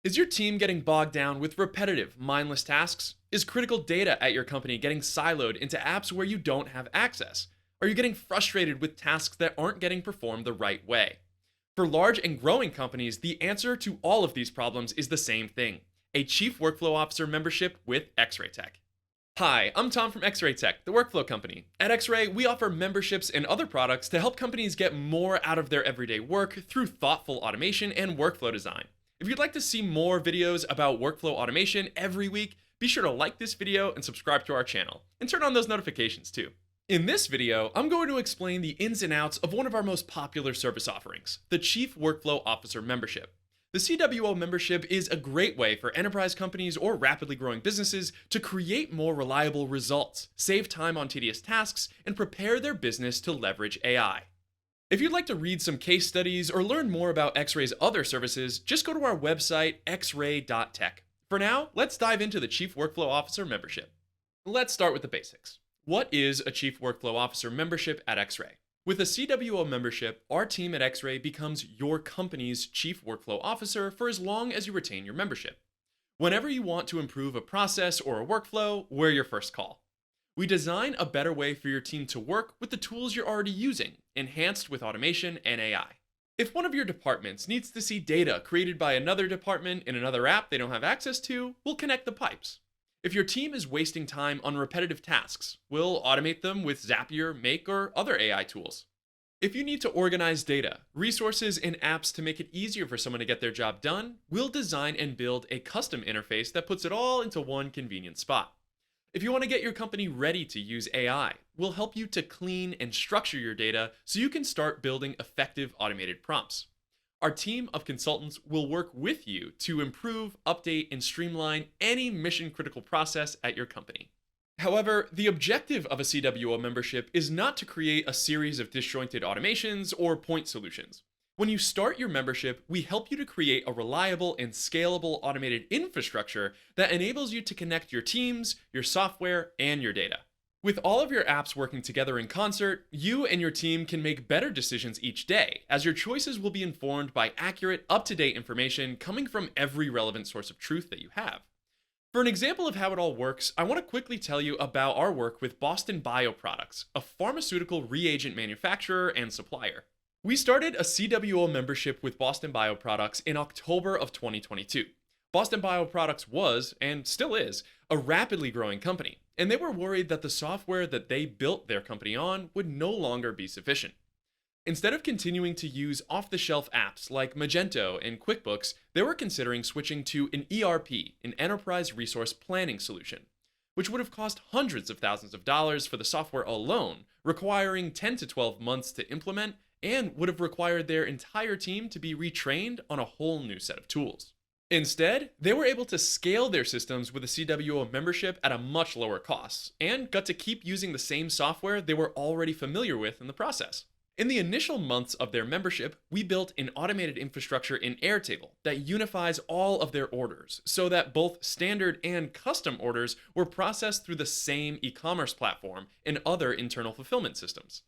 Is your team getting bogged down with repetitive, mindless tasks? Is critical data at your company getting siloed into apps where you don't have access? Are you getting frustrated with tasks that aren't getting performed the right way? For large and growing companies, the answer to all of these problems is the same thing: a Chief Workflow Officer membership with XRay.tech. Hi, I'm Tom from XRay.tech, the workflow company. At XRay, we offer memberships and other products to help companies get more out of their everyday work through thoughtful automation and workflow design. If you'd like to see more videos about workflow automation every week, be sure to like this video and subscribe to our channel, and turn on those notifications too. In this video, I'm going to explain the ins and outs of one of our most popular service offerings, the Chief Workflow Officer membership. The CWO membership is a great way for enterprise companies or rapidly growing businesses to create more reliable results, save time on tedious tasks, and prepare their business to leverage AI. If you'd like to read some case studies or learn more about X-Ray's other services, just go to our website, xray.tech. For now, let's dive into the Chief Workflow Officer membership. Let's start with the basics. What is a Chief Workflow Officer membership at X-Ray? With a CWO membership, our team at X-Ray becomes your company's Chief Workflow Officer for as long as you retain your membership. Whenever you want to improve a process or a workflow, we're your first call. We design a better way for your team to work with the tools you're already using, enhanced with automation and AI. If one of your departments needs to see data created by another department in another app they don't have access to, we'll connect the pipes. If your team is wasting time on repetitive tasks, we'll automate them with Zapier, Make, or other AI tools. If you need to organize data, resources, and apps to make it easier for someone to get their job done, we'll design and build a custom interface that puts it all into one convenient spot. If you want to get your company ready to use AI, we'll help you to clean and structure your data so you can start building effective automated prompts. Our team of consultants will work with you to improve, update, and streamline any mission-critical process at your company. However, the objective of a CWO membership is not to create a series of disjointed automations or point solutions. When you start your membership, we help you to create a reliable and scalable automated infrastructure that enables you to connect your teams, your software, and your data. With all of your apps working together in concert, you and your team can make better decisions each day, as your choices will be informed by accurate, up-to-date information coming from every relevant source of truth that you have. For an example of how it all works, I want to quickly tell you about our work with Boston BioProducts, a pharmaceutical reagent manufacturer and supplier. We started a CWO membership with Boston BioProducts in October of 2022. Boston BioProducts was, and still is, a rapidly growing company, and they were worried that the software that they built their company on would no longer be sufficient. Instead of continuing to use off-the-shelf apps like Magento and QuickBooks, they were considering switching to an ERP, an enterprise resource planning solution, which would have cost hundreds of thousands of dollars for the software alone, requiring 10 to 12 months to implement, and would have required their entire team to be retrained on a whole new set of tools. Instead, they were able to scale their systems with a CWO membership at a much lower cost, and got to keep using the same software they were already familiar with in the process. In the initial months of their membership, we built an automated infrastructure in Airtable that unifies all of their orders so that both standard and custom orders were processed through the same e-commerce platform and other internal fulfillment systems.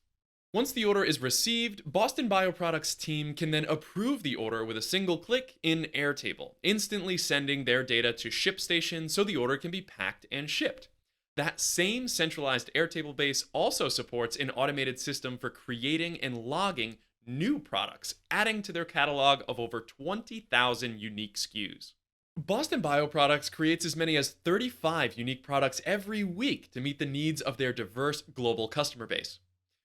Once the order is received, Boston BioProducts team can then approve the order with a single click in Airtable, instantly sending their data to ShipStation so the order can be packed and shipped. That same centralized Airtable base also supports an automated system for creating and logging new products, adding to their catalog of over 20,000 unique SKUs. Boston BioProducts creates as many as 35 unique products every week to meet the needs of their diverse global customer base.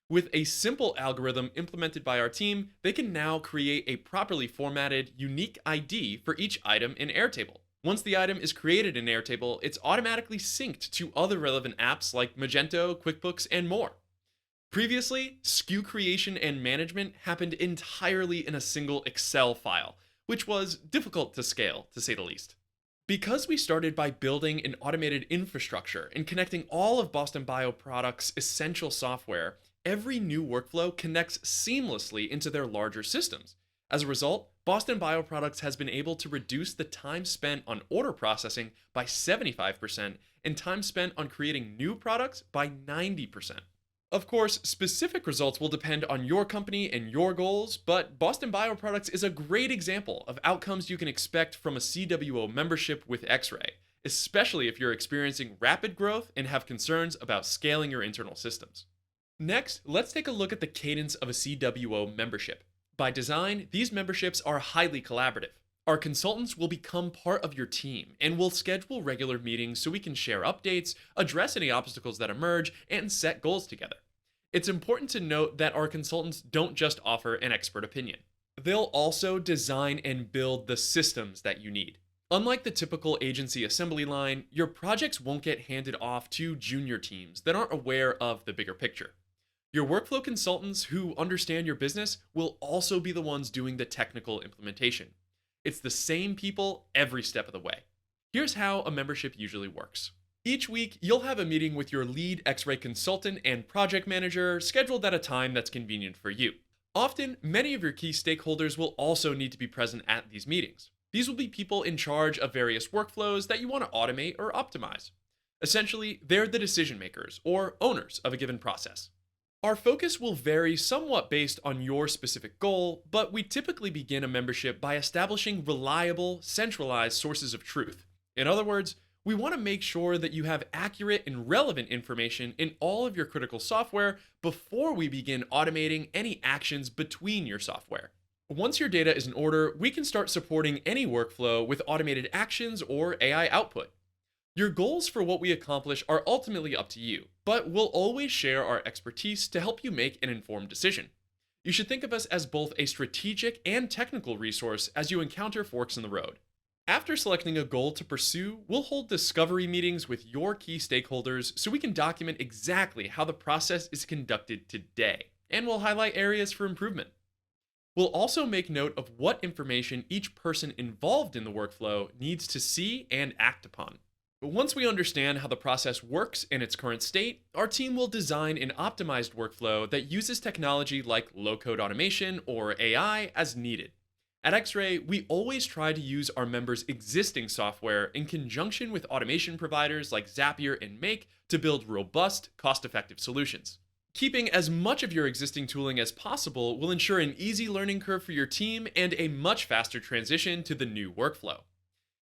With a simple algorithm implemented by our team, they can now create a properly formatted, unique ID for each item in Airtable. Once the item is created in Airtable, it's automatically synced to other relevant apps like Magento, QuickBooks, and more. Previously, SKU creation and management happened entirely in a single Excel file, which was difficult to scale, to say the least. Because we started by building an automated infrastructure and connecting all of Boston BioProducts' essential software, every new workflow connects seamlessly into their larger systems. As a result, Boston BioProducts has been able to reduce the time spent on order processing by 75% and time spent on creating new products by 90%. Of course, specific results will depend on your company and your goals, but Boston BioProducts is a great example of outcomes you can expect from a CWO membership with XRay, especially if you're experiencing rapid growth and have concerns about scaling your internal systems. Next, let's take a look at the cadence of a CWO membership. By design, these memberships are highly collaborative. Our consultants will become part of your team and will schedule regular meetings so we can share updates, address any obstacles that emerge, and set goals together. It's important to note that our consultants don't just offer an expert opinion. They'll also design and build the systems that you need. Unlike the typical agency assembly line, your projects won't get handed off to junior teams that aren't aware of the bigger picture. Your workflow consultants who understand your business will also be the ones doing the technical implementation. It's the same people every step of the way. Here's how a membership usually works. Each week, you'll have a meeting with your lead X-ray consultant and project manager scheduled at a time that's convenient for you. Often, many of your key stakeholders will also need to be present at these meetings. These will be people in charge of various workflows that you want to automate or optimize. Essentially, they're the decision makers or owners of a given process. Our focus will vary somewhat based on your specific goal, but we typically begin a membership by establishing reliable, centralized sources of truth. In other words, we want to make sure that you have accurate and relevant information in all of your critical software before we begin automating any actions between your software. Once your data is in order, we can start supporting any workflow with automated actions or AI output. Your goals for what we accomplish are ultimately up to you, but we'll always share our expertise to help you make an informed decision. You should think of us as both a strategic and technical resource as you encounter forks in the road. After selecting a goal to pursue, we'll hold discovery meetings with your key stakeholders so we can document exactly how the process is conducted today, and we'll highlight areas for improvement. We'll also make note of what information each person involved in the workflow needs to see and act upon. But once we understand how the process works in its current state, our team will design an optimized workflow that uses technology like low-code automation or AI as needed. At XRay, we always try to use our members' existing software in conjunction with automation providers like Zapier and Make to build robust, cost-effective solutions. Keeping as much of your existing tooling as possible will ensure an easy learning curve for your team and a much faster transition to the new workflow.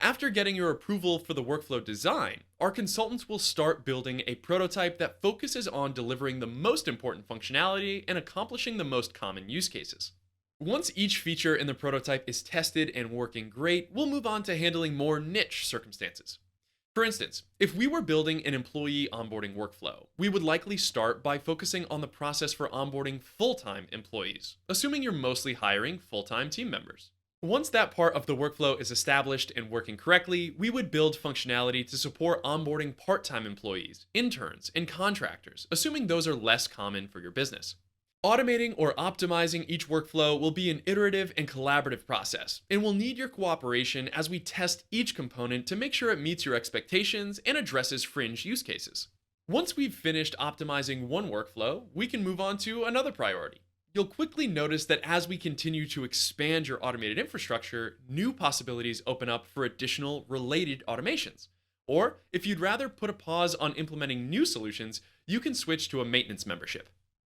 After getting your approval for the workflow design, our consultants will start building a prototype that focuses on delivering the most important functionality and accomplishing the most common use cases. Once each feature in the prototype is tested and working great, we'll move on to handling more niche circumstances. For instance, if we were building an employee onboarding workflow, we would likely start by focusing on the process for onboarding full-time employees, assuming you're mostly hiring full-time team members. Once that part of the workflow is established and working correctly, we would build functionality to support onboarding part-time employees, interns, and contractors, assuming those are less common for your business. Automating or optimizing each workflow will be an iterative and collaborative process, and will need your cooperation as we test each component to make sure it meets your expectations and addresses fringe use cases. Once we've finished optimizing one workflow, we can move on to another priority. You'll quickly notice that as we continue to expand your automated infrastructure, new possibilities open up for additional related automations. Or, if you'd rather put a pause on implementing new solutions, you can switch to a maintenance membership.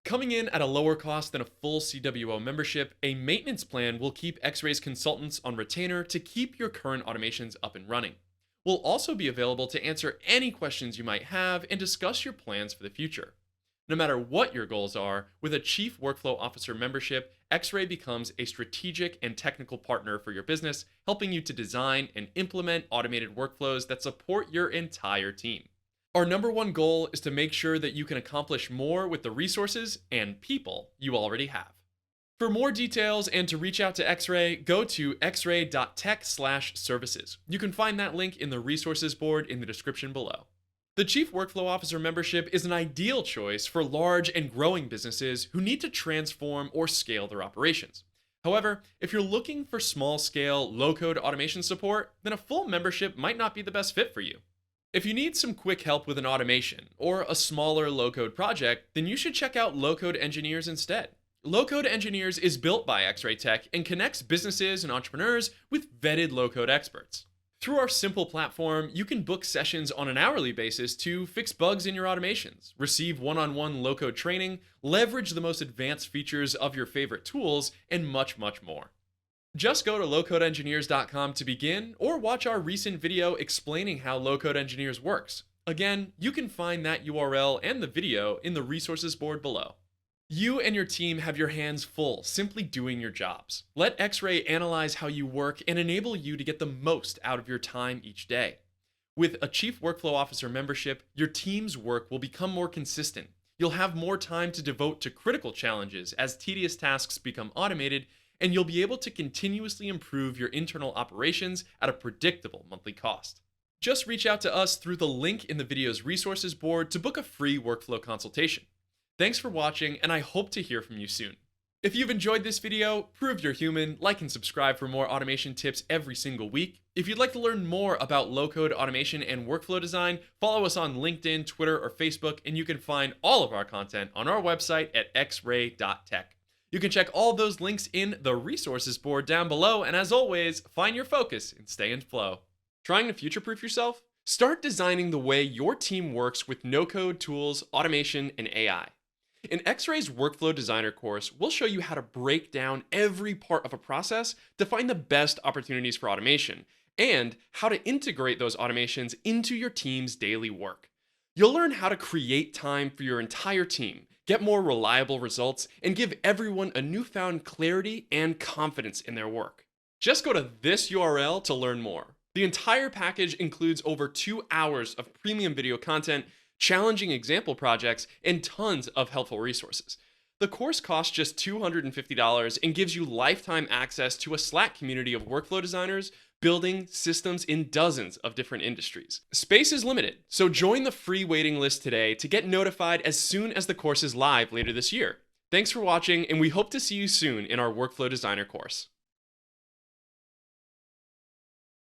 Coming in at a lower cost than a full CWO membership, a maintenance plan will keep X-Ray's consultants on retainer to keep your current automations up and running. We'll also be available to answer any questions you might have and discuss your plans for the future. No matter what your goals are, with a Chief Workflow Officer membership, X-Ray becomes a strategic and technical partner for your business, helping you to design and implement automated workflows that support your entire team. Our number one goal is to make sure that you can accomplish more with the resources and people you already have. For more details and to reach out to X-Ray, go to xray.tech/services. You can find that link in the resources board in the description below. The Chief Workflow Officer membership is an ideal choice for large and growing businesses who need to transform or scale their operations. However, if you're looking for small-scale, low-code automation support, then a full membership might not be the best fit for you. If you need some quick help with an automation or a smaller low-code project, then you should check out LowCodeEngineers instead. LowCodeEngineers is built by xray.tech and connects businesses and entrepreneurs with vetted low-code experts. Through our simple platform, you can book sessions on an hourly basis to fix bugs in your automations, receive one-on-one low-code training, leverage the most advanced features of your favorite tools, and much, much more. Just go to lowcodeengineers.com to begin, or watch our recent video explaining how Low-Code Engineers works. Again, you can find that URL and the video in the resources board below. You and your team have your hands full simply doing your jobs. Let X-Ray analyze how you work and enable you to get the most out of your time each day. With a Chief Workflow Officer membership, your team's work will become more consistent. You'll have more time to devote to critical challenges as tedious tasks become automated, and you'll be able to continuously improve your internal operations at a predictable monthly cost. Just reach out to us through the link in the video's resources board to book a free workflow consultation. Thanks for watching, and I hope to hear from you soon. If you've enjoyed this video, prove you're human, like and subscribe for more automation tips every single week. If you'd like to learn more about low-code automation and workflow design, follow us on LinkedIn, Twitter, or Facebook, and you can find all of our content on our website at xray.tech. You can check all those links in the resources board down below, and as always, find your focus and stay in flow. Trying to future-proof yourself? Start designing the way your team works with no-code tools, automation, and AI. In X-Ray's Workflow Designer course, we'll show you how to break down every part of a process to find the best opportunities for automation, and how to integrate those automations into your team's daily work. You'll learn how to create time for your entire team, get more reliable results, and give everyone a newfound clarity and confidence in their work. Just go to this URL to learn more. The entire package includes over 2 hours of premium video content, challenging example projects, and tons of helpful resources. The course costs just $250 and gives you lifetime access to a Slack community of workflow designers building systems in dozens of different industries. Space is limited, so join the free waiting list today to get notified as soon as the course is live later this year. Thanks for watching, and we hope to see you soon in our Workflow Designer course.